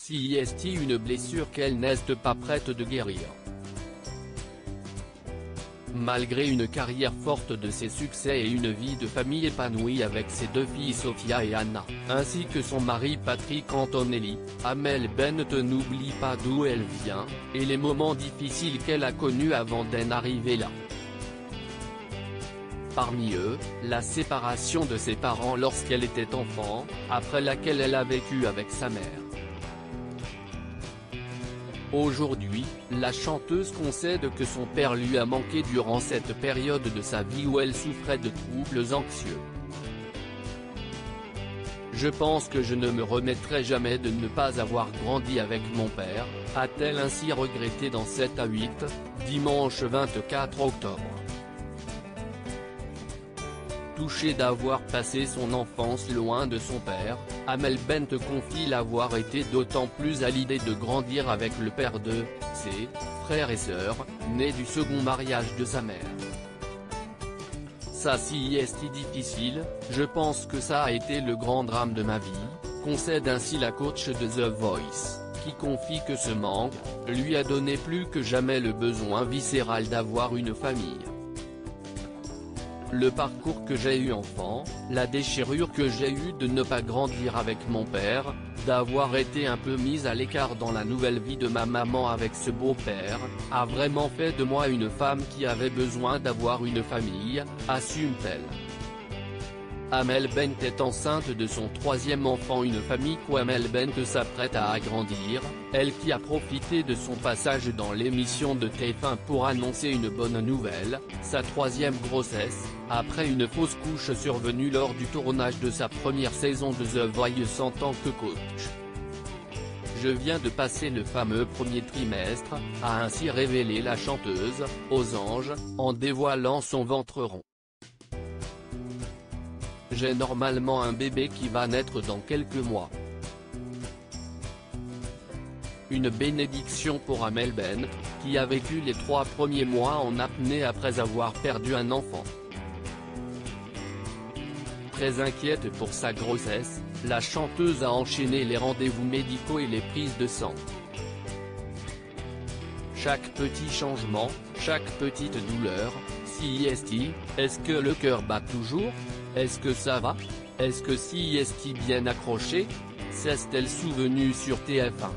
CIST une blessure qu'elle n'est pas prête de guérir. Malgré une carrière forte de ses succès et une vie de famille épanouie avec ses deux filles Sophia et Anna, ainsi que son mari Patrick Antonelli, Amel Bent n'oublie pas d'où elle vient, et les moments difficiles qu'elle a connus avant d'en arriver là. Parmi eux, la séparation de ses parents lorsqu'elle était enfant, après laquelle elle a vécu avec sa mère. Aujourd'hui, la chanteuse concède que son père lui a manqué durant cette période de sa vie où elle souffrait de troubles anxieux. Je pense que je ne me remettrai jamais de ne pas avoir grandi avec mon père, a-t-elle ainsi regretté dans 7 à 8, dimanche 24 octobre. Touchée d'avoir passé son enfance loin de son père, Amel Bent confie l'avoir été d'autant plus à l'idée de grandir avec le père de ses frères et sœurs, nés du second mariage de sa mère. Ça si est difficile, je pense que ça a été le grand drame de ma vie, concède ainsi la coach de The Voice, qui confie que ce manque lui a donné plus que jamais le besoin viscéral d'avoir une famille. Le parcours que j'ai eu enfant, la déchirure que j'ai eue de ne pas grandir avec mon père, d'avoir été un peu mise à l'écart dans la nouvelle vie de ma maman avec ce beau-père, a vraiment fait de moi une femme qui avait besoin d'avoir une famille, assume-t-elle. Amel Bent est enceinte de son 3e enfant, une famille qu'Amel Bent s'apprête à agrandir, elle qui a profité de son passage dans l'émission de TF1 pour annoncer une bonne nouvelle, sa 3e grossesse, après une fausse couche survenue lors du tournage de sa première saison de The Voice en tant que coach. Je viens de passer le fameux premier trimestre, a ainsi révélé la chanteuse, aux anges, en dévoilant son ventre rond. J'ai normalement un bébé qui va naître dans quelques mois. Une bénédiction pour Amel Bent, qui a vécu les 3 premiers mois en apnée après avoir perdu un enfant. Très inquiète pour sa grossesse, la chanteuse a enchaîné les rendez-vous médicaux et les prises de sang. Chaque petit changement, chaque petite douleur, CIST, est-ce que le cœur bat toujours? Est-ce que ça va? Est-ce que CIST bien accroché? S'est-elle souvenue sur TF1.